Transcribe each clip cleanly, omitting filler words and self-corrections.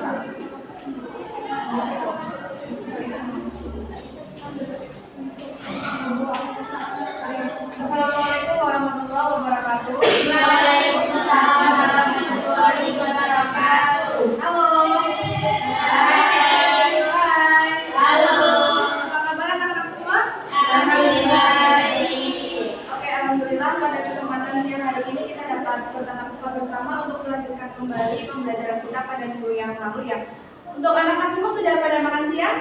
Assalamualaikum warahmatullahi wabarakatuh. Waalaikumsalam warahmatullahi wabarakatuh. Halo. Hai. Halo. Apa kabar anak-anak semua? Alhamdulillah baik. Oke, alhamdulillah pada kesempatan siang hari ini kita dapat bertatap muka bersama untuk melanjutkan kembali pembelajaran kita pada minggu yang lalu ya. Untuk anak-anak semua sudah pada makan siang?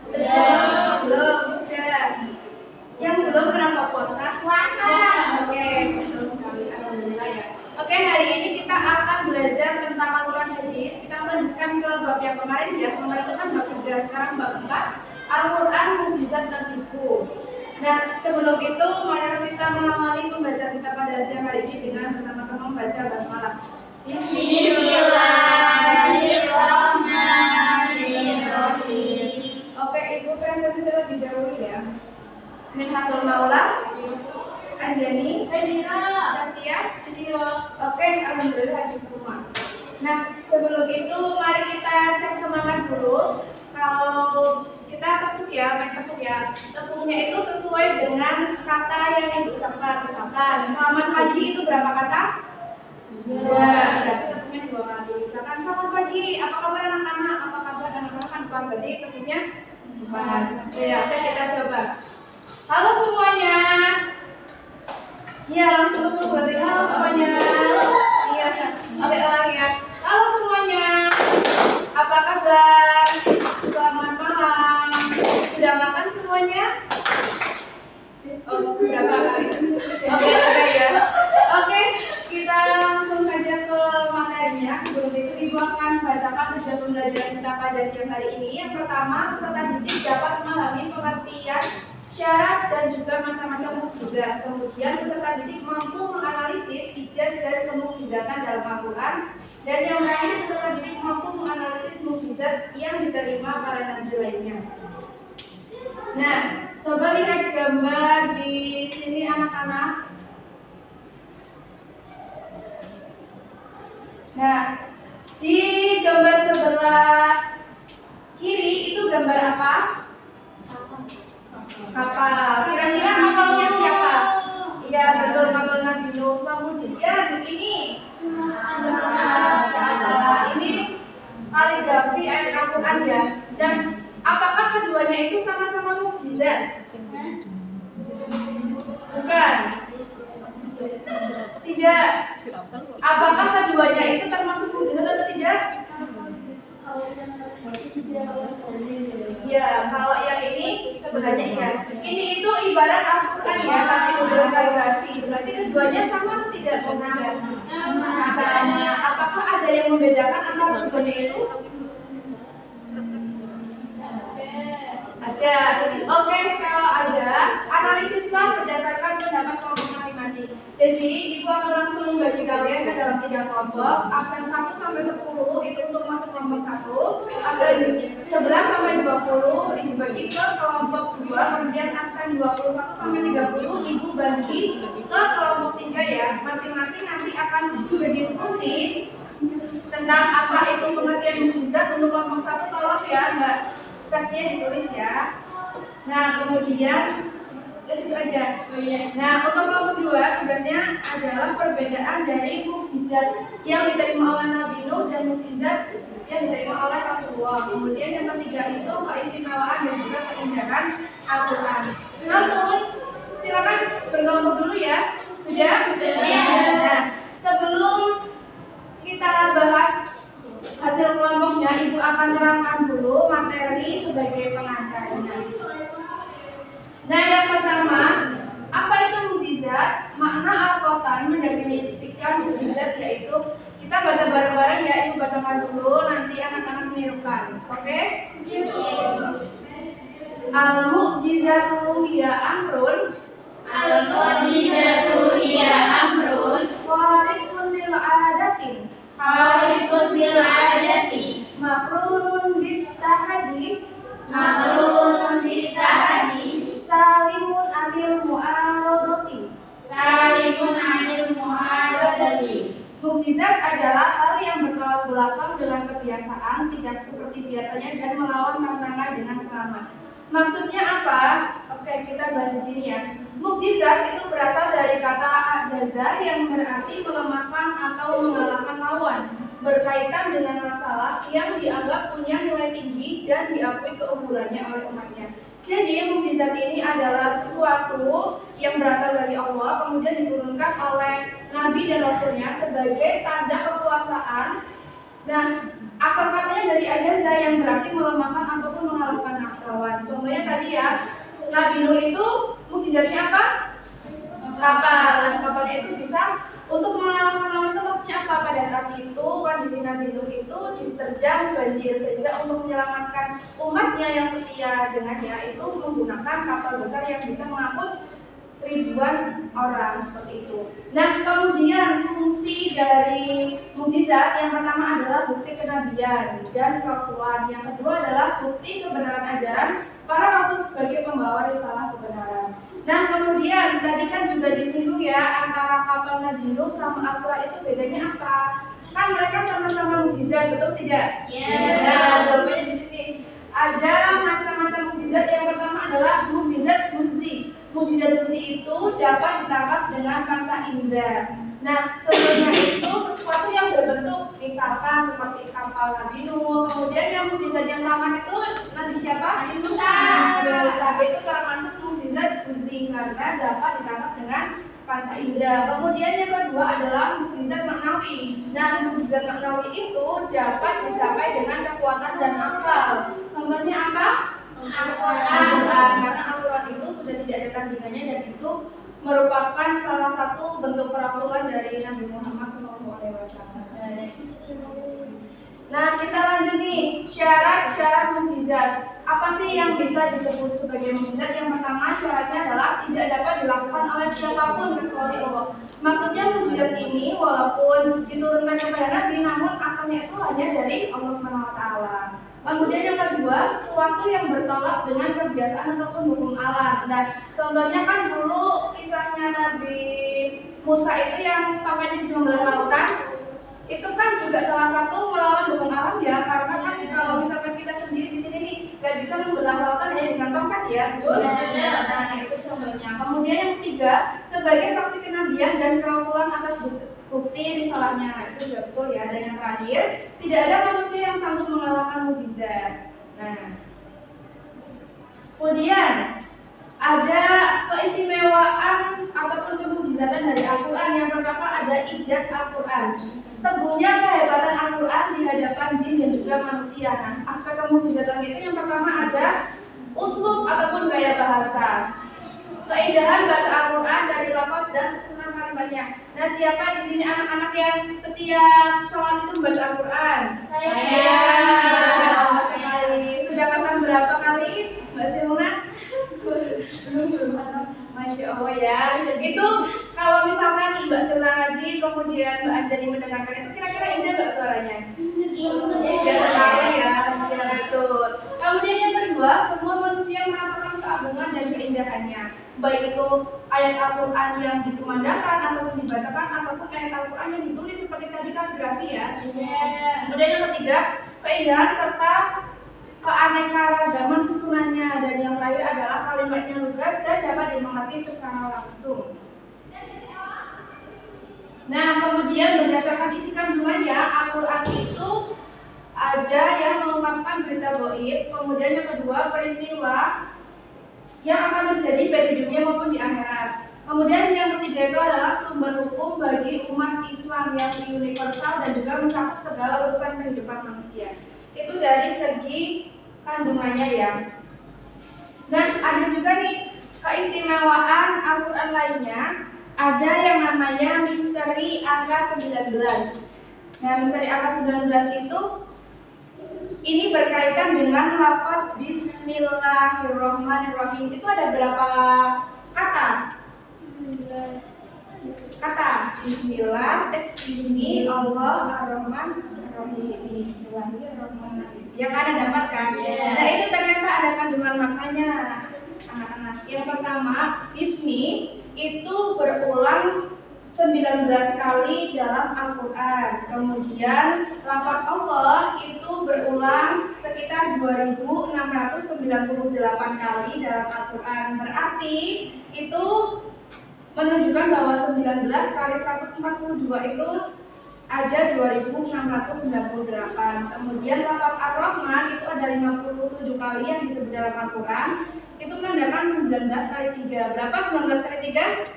Belum, sudah. Yang belum kenapa puasa? Oke, betul sekali. Alhamdulillah ya. Oke, hari ini kita akan belajar tentang Al-Quran hadis. Kita melanjutkan ke bab yang kemarin ya. Kemarin itu kan bab 3, sekarang bab 4. Al-Quran mukjizat Nabiku. Nah, sebelum itu mari kita mengawali pembelajaran kita pada siang hari ini dengan bersama-sama membaca basmalah. Bismillahirrahmanirrahim. Oke, Ibu presentasi terlebih dahulu ya. Minhatul Maula, Anjani, Satya, Oke, alhamdulillah habis semua. Nah, sebelum itu mari kita cek semangat dulu. Kalau kita tepuk ya, main tepuk ya. Tepuknya itu sesuai dengan kata yang Ibu ucapkan. Misalkan, selamat pagi itu berapa kata? 2. Berarti tepuknya 2 kali. Misalkan, selamat pagi, apa kabar anak-anak? Apa kabar anak-anak? Kan 4, berarti tepuknya 4. Ya, oke kita coba. Halo semuanya. Iya, langsung tepuk berarti. Halo semuanya. Iya, oke orang ya. Halo semuanya. Apa kabar? Selamat malam. Sudah makan semuanya? Oh, berapa kali? Oke, sudah ya. Oke, kita langsung saja ke materinya. Sebelum itu Ibu akan bacakan tujuan pembelajaran kita pada siang hari ini. Yang pertama, peserta didik dapat memahami pengertian syarat dan juga macam-macam mukjizat. Kemudian peserta didik mampu menganalisis ijaz dan kemukjizatan dalam Al-Quran. Dan yang terakhir, peserta didik mampu menganalisis mukjizat yang diterima para nabi lainnya. Nah, coba lihat gambar di sini anak-anak. Nah, di gambar sebelah kiri itu gambar apa? Kapal. Kira-kira kapalnya siapa? Iya, betul, kapal Nabi Nuh. Kemudian ini ini kaligrafi ayat Al-Quran ya. Dan apakah keduanya itu sama-sama mukjizat? Bukan. Tidak. Apakah keduanya itu termasuk mukjizat atau tidak? Ya, kalau yang ini sebenarnya iya. Ini itu ibarat Al-Quran ya, tapi model kaligrafi. Berarti keduanya sama atau tidak? Sama. Apakah ada yang membedakan antara keduanya itu? Ada. Oke, kalau ada, analisislah berdasarkan pendapat kelompok masing-masing. Jadi, Ibu akan langsung membagi kalian ke dalam 3 kelompok. Absen 1 sampai 10 itu untuk masuk kelompok 1. Absen 11 sampai 20 Ibu bagi ke kelompok 2. Kemudian absen 21 sampai 30 Ibu bagi ke kelompok 3 ya. Masing-masing nanti akan berdiskusi tentang apa itu pengertian mukjizat. Untuk kelompok 1 tolong ya Mbak Satya ditulis ya. Nah, kemudian ke situ aja. Nah, untuk kelompok 2 tugasnya adalah perbedaan dari mukjizat yang diterima oleh Nabi Nuh dan mukjizat yang diterima oleh Rasulullah. Kemudian yang ketiga itu keistimewaan dan juga keindahan Al-Quran. Namun, silakan berkelompok dulu ya. Sudah? Nah, sebelum kita bahas hasil kelompoknya, Ibu akan terangkan dulu materi sebagai pengantarnya. Nah, yang pertama, apa itu mukjizat? Makna Al-Quran mendefinisikan mukjizat yaitu, kita baca bareng-bareng ya, Ibu bacakan dulu, nanti anak-anak menirukan. Oke? Al-mu'jizatu hiya amrun Al-mu'jizatu hiya amrun khariqun lil adatin khariqun bil adati makrunun bitahadi makrunun bitahadi salimun anil mu'aradati. salimun anil mu'aradati. Mukjizat adalah hal yang bertolak belakang dengan kebiasaan, tidak seperti biasanya, dan melawan tantangan dengan selamat. Maksudnya apa? Oke, kita bahas di sini ya. Mukjizat itu berasal dari kata ajaza yang berarti melemahkan atau mengalahkan lawan, berkaitan dengan masalah yang dianggap punya nilai tinggi dan diakui keunggulannya oleh umatnya. Jadi mukjizat ini adalah sesuatu yang berasal dari Allah, kemudian diturunkan oleh Nabi dan Rasulnya sebagai tanda kekuasaan. Nah, asal katanya dari ajaza yang berarti melemahkan ataupun mengalahkan lawan. Contohnya tadi ya, Nabi Nuh itu mukjizatnya apa? Kapal. Nah, kapalnya itu bisa untuk mengalahkan lawan. Itu maksudnya apa? Pada saat itu kondisi Nabi Nuh itu diterjang banjir, sehingga untuk menyelamatkan umatnya yang setia dengannya itu menggunakan kapal besar yang bisa mengangkut ribuan orang seperti itu. Nah, kemudian fungsi dari mukjizat yang pertama adalah bukti kenabian dan kerasulan. Yang kedua adalah bukti kebenaran ajaran para rasul sebagai pembawa risalah kebenaran. Nah, kemudian tadi kan juga disinggung ya, antara kapal Nabi Nuh sama Al-Quran itu bedanya apa? Kan mereka sama-sama mukjizat, betul tidak? Nah, jawabannya di sini. Ada macam-macam mukjizat. Yang pertama adalah mukjizat muzi. Mukjizat muzi itu dapat ditangkap dengan panca indera. Nah, contohnya itu sesuatu yang berbentuk, misalkan seperti kapal Nabi Nuh. Kemudian yang mukjizat yang tamat itu Nabi siapa? Nabi Musa. Itu termasuk mukjizat muzi karena dapat ditangkap dengan panca indera. Kemudian yang kedua adalah mukjizat maknawi. Nah, mukjizat maknawi itu dapat dicapai dengan kekuatan dan akal. Contohnya apa? Al-Quran. Karena Al-Quran itu sudah tidak ada tandingannya dan itu merupakan salah satu bentuk kerasulan dari Nabi Muhammad SAW. Nah, kita lanjut nih, syarat-syarat mukjizat. Apa sih yang bisa disebut sebagai mukjizat? Yang pertama syaratnya adalah tidak dapat dilakukan oleh siapapun kecuali Allah. Maksudnya mukjizat ini walaupun diturunkan kepada Nabi, namun asalnya itu hanya dari Allah SWT. Kemudian yang kedua, sesuatu yang bertolak dengan kebiasaan ataupun hukum alam. Nah, contohnya kan dulu kisahnya Nabi Musa itu yang tongkatnya bisa membelah lautan. Itu kan juga salah satu melawan hukum alam ya, karena kan kalau misalkan kita sendiri di sini nih nggak bisa membelah lautan hanya dengan tongkat ya, betul? Nah, itu contohnya. Kemudian yang ketiga, sebagai saksi kenabian dan kerasulan atas bukti risalahnya, itu juga betul ya. Dan yang terakhir, tidak ada manusia yang sanggup mengalahkan mukjizat. Nah, kemudian ada keistimewaan ataupun kemukjizatan dari Al-Quran. Yang pertama ada ijaz Al-Quran, teguhnya kehebatan Al-Quran di hadapan jin dan juga manusia. Nah, aspek kemukjizatan itu yang pertama ada uslub ataupun gaya bahasa, keindahan bahasa Al-Quran dari lafaz dan susunan kalimatnya. Nah, siapa di sini anak-anak yang setiap sholat itu membaca Al-Quran? Saya. Masya Allah sekali. Sudah khatam berapa kali, Mbak Silna? Belum. Masya Allah ya. Itu kalau misalkan Mbak Silna ngaji, kemudian Mbak Anjani mendengarkan itu, kira-kira indah nggak suaranya? Indah sekali ya. Ya, betul. Kemudian yang kedua, semua manusia merasakan keagungan dan keindahannya, baik itu ayat Al-Quran yang dikumandangkan ataupun dibacakan, ataupun ayat Al-Quran yang ditulis seperti tadi kaligrafi ya. Kemudian yang ketiga, keindahan serta keanekaragaman susunannya, dan yang terakhir adalah kalimatnya lugas dan dapat dimengerti secara langsung. Nah, kemudian berdasarkan isi kandungannya, Al-Quran itu ada yang mengungkapkan berita gaib, kemudian yang kedua peristiwa yang akan terjadi baik di dunia maupun di akhirat. Kemudian yang ketiga itu adalah sumber hukum bagi umat Islam yang universal dan juga mencakup segala urusan kehidupan manusia. Itu dari segi kandungannya ya. Nah, ada juga nih keistimewaan Al-Quran lainnya. Ada yang namanya misteri angka 19. Nah, misteri angka 19 itu ini berkaitan dengan lafaz Bismillahirrahmanirrahim. Itu ada berapa kata? Kata Bismillahirrahmanirrahim. Bismillahirrahmanirrahim. Yang Anda dapatkan. Nah, itu ternyata ada kandungan maknanya, anak-anak. Yang pertama, Bismi itu berulang 19 kali dalam Al-Quran. Kemudian lafaz Allah itu berulang sekitar 2698 kali dalam Al-Quran. Berarti itu menunjukkan bahwa 19 kali 142 itu ada 2698. Kemudian lafaz Ar-Rahman itu ada 57 kali yang disebut dalam Al-Quran. Itu menandakan 19 kali 3. Berapa 19 kali 3?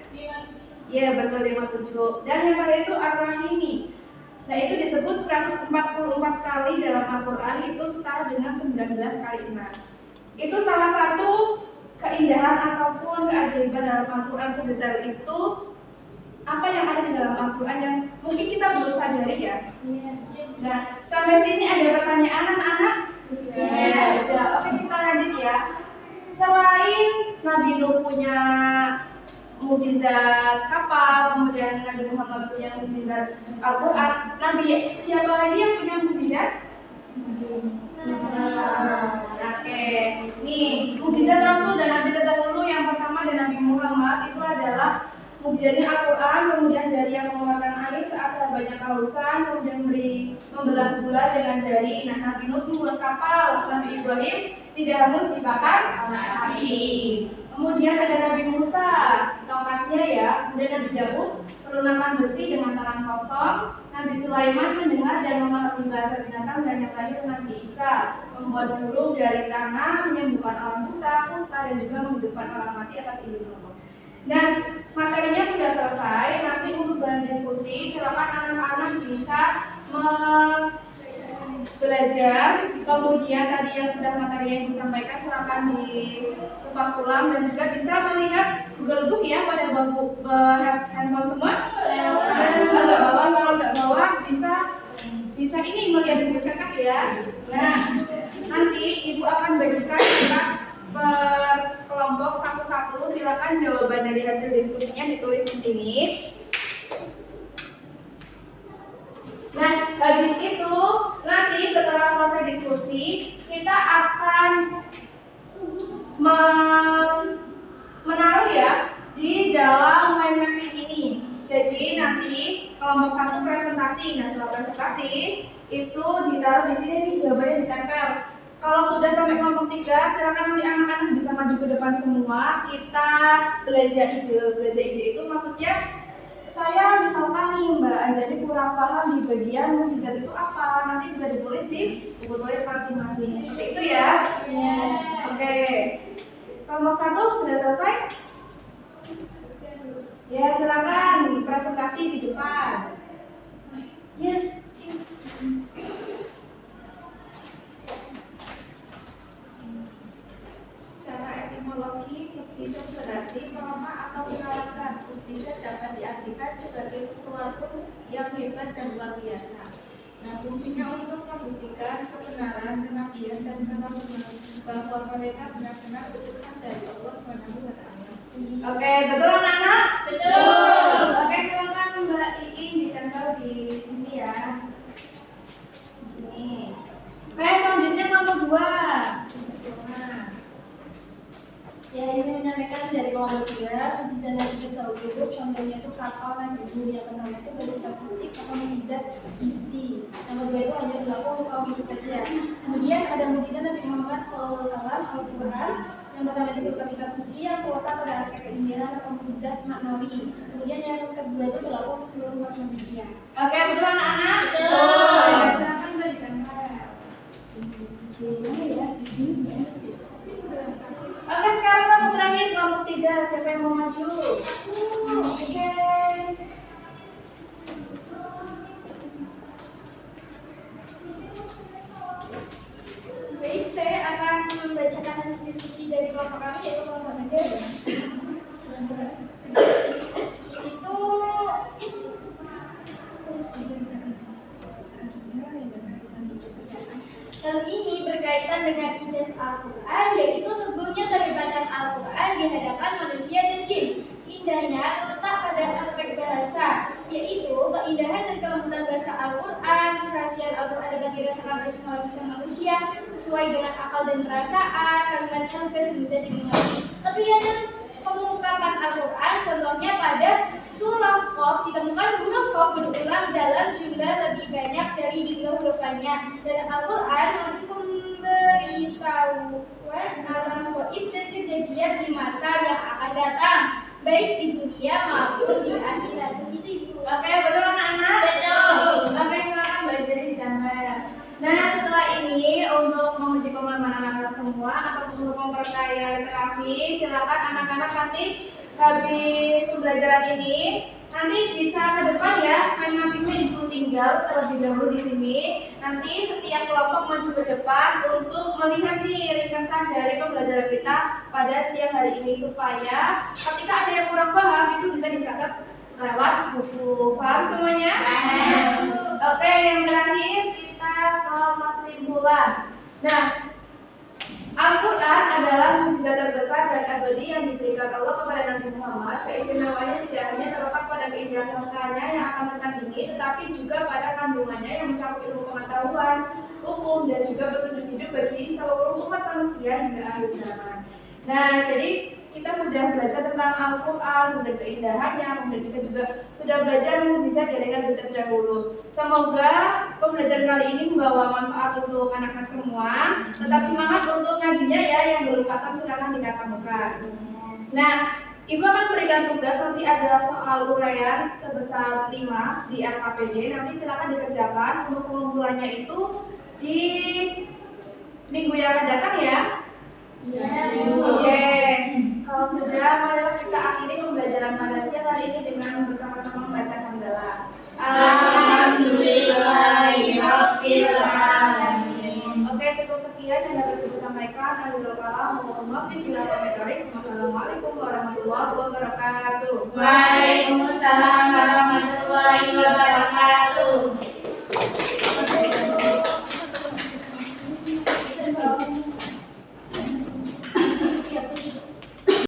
Iya betul 57. Dan yang terakhir itu Ar-Rahimi. Nah itu disebut 144 kali dalam Al-Quran, itu setara dengan 19 kali 6. Itu salah satu keindahan ataupun keajaiban dalam Al-Quran sedetail itu. Apa yang ada di dalam Al-Quran yang mungkin kita belum sadari ya. Nah sampai sini ada pertanyaan anak-anak? Ya, udah. Oke kita lanjut ya. Selain Nabi Nuh punya mukjizat kapal, kemudian Nabi Muhammad punya mukjizat Al-Quran, Nabi siapa lagi yang punya mukjizat? Oke, nih mukjizat Rasul dan Nabi terdahulu yang pertama dan Nabi Muhammad itu adalah mukjizatnya Al-Quran, kemudian jari yang mengeluarkan air saat sahabatnya kehausan, kemudian membelah gula dengan jari. Nah Nabi Nuh membuat kapal, Nabi Ibrahim tidak hangus dibakar api. Kemudian ada Nabi Musa, tongkatnya ya. Kemudian Nabi Daud, pelunakan besi dengan tangan kosong. Nabi Sulaiman mendengar dan memahami bahasa binatang. Dan yang terakhir Nabi Isa, membuat burung dari tanah, menyembuhkan orang buta, kusta, dan juga menghidupkan orang mati atas izin Allah. Dan materinya sudah selesai. Nanti untuk bahan diskusi, silakan anak-anak bisa belajar. Kemudian tadi yang sudah materi yang disampaikan silakan dikupas ulang dan juga bisa melihat Google Book ya pada handphone semua. Kalau bawa, kalau nggak bawa bisa ini melihat buku cetak ya. Nah nanti ibu akan bagikan kelas per kelompok satu-satu. Silakan jawaban dari hasil diskusinya ditulis di sini. Nah, habis itu nanti setelah selesai diskusi kita akan menaruh ya di dalam mind mapping ini. Jadi nanti kelompok 1 presentasi. Nah, setelah presentasi itu ditaruh di sini nih, jawabannya ditempel. Kalau sudah sampai kelompok 3, silakan nanti anak-anak bisa maju ke depan semua. Kita belanja ide. Belanja ide itu maksudnya saya misalkan nih Mbak Anjani kurang paham di bagian mukjizat itu apa, nanti bisa ditulis di buku tulis masing-masing. Seperti itu ya. Oke. Kelompok 1 sudah selesai? Ya silakan presentasi di depan. Ya. Secara etimologi, mukjizat berarti melemah atau mengalahkan. Mukjizat dapat diartikan sebagai sesuatu yang hebat dan luar biasa. Nah, fungsinya untuk membuktikan kebenaran, kenabian, dan kenabian bahwa mereka benar-benar utusan dari Allah SWT. Oke, betul anak-anak? Betul. Oke, silakan Mbak Iin ditempel di sini ya. Di sini. Oke, selanjutnya nomor 2. Ya, ini menyampaikan dari kelompok 3, mukjizat yang kita tahu itu contohnya itu kapal dan buku. Yang pertama itu bersifat fisik atau mukjizat isi. Nomor 2 itu hanya berlaku untuk kaum itu saja. Kemudian ada mukjizat Nabi Muhammad SAW Al-Quran. Yang pertama itu berupa kitab suci yang terletak pada aspek keindahan atau mukjizat maknawi. Kemudian yang kedua itu berlaku untuk seluruh umat manusia. Oke, betul anak-anak? Betul. Silakan Mbak ditempel. Gimana ya? Di sini ya. Oke, sekarang kelompok terakhir, kelompok 3. Siapa yang mau maju? Oke. Baik, saya akan membacakan hasil diskusi dari kelompok kami, yaitu kelompok 3. Itu hal ini berkaitan dengan ijaz Al-Quran, yaitu teguhnya kehebatan Al-Quran di hadapan manusia dan jin. Indahnya terletak pada aspek bahasa, yaitu keindahan dan kelembutan bahasa Al-Quran. Serasian Al-Quran dapat dirasakan oleh semua lapisan manusia sesuai dengan akal dan perasaan. Kalimatnya lugas dan mudah dimengerti. pengungkapan Al-Quran, contohnya pada surah Qaf ditemukan huruf Qaf berulang dalam jumlah lebih banyak dari jumlah huruf lainnya. Dan Al-Quran memberitahukan alam gaib dan kejadian di masa yang akan datang, baik di dunia maupun di akhirat. Begitu Ibu. Oke, betul anak-anak? Betul. Oke, silakan belajar di kamar. Nah, setelah ini untuk menguji pemahaman anak-anak semua atau untuk memperkaya literasi, silakan anak-anak nanti habis pembelajaran ini nanti bisa ke depan ya, main mappingnya Ibu tinggal terlebih dahulu di sini. Nanti setiap kelompok maju ke depan untuk melihat nih ringkasan dari pembelajaran kita pada siang hari ini supaya ketika ada yang kurang paham itu bisa dicatat lewat buku. Paham semuanya? Oke, yang terakhir kita ke kesimpulan. Nah, Al-Quran adalah mukjizat terbesar dan abadi yang diberikan Allah kepada Nabi Muhammad. Keistimewaannya tidak hanya terletak pada keindahan sastranya yang akan tentang ini, tetapi juga pada kandungannya yang mencakup ilmu pengetahuan, hukum, dan juga petunjuk hidup bagi seluruh umat manusia hingga akhir zaman. Nah, jadi kita sudah belajar tentang Al-Quran, kemudian keindahannya, kemudian kita juga sudah belajar mukjizat dari Nabi terdahulu. Semoga pembelajaran kali ini membawa manfaat untuk anak-anak semua. Tetap semangat untuk ngajinya ya, yang belum khatam silakan dikatakan. Nah, Ibu akan memberikan tugas, nanti adalah soal uraian sebesar 5 di RKPD. Nanti silakan dikerjakan untuk pengumpulannya itu di minggu yang akan datang ya. Oke. Kalau sudah, marilah kita akhiri pembelajaran pada siang hari ini dengan bersama-sama membaca hamdalah. Alhamdulillahirabbil alamin. Oke, cukup sekian yang dapat Ibu sampaikan. Akhirul kalam, mohon maaf bila komentaris. Wassalamualaikum warahmatullahi wabarakatuh. Waalaikumsalam warahmatullahi wabarakatuh.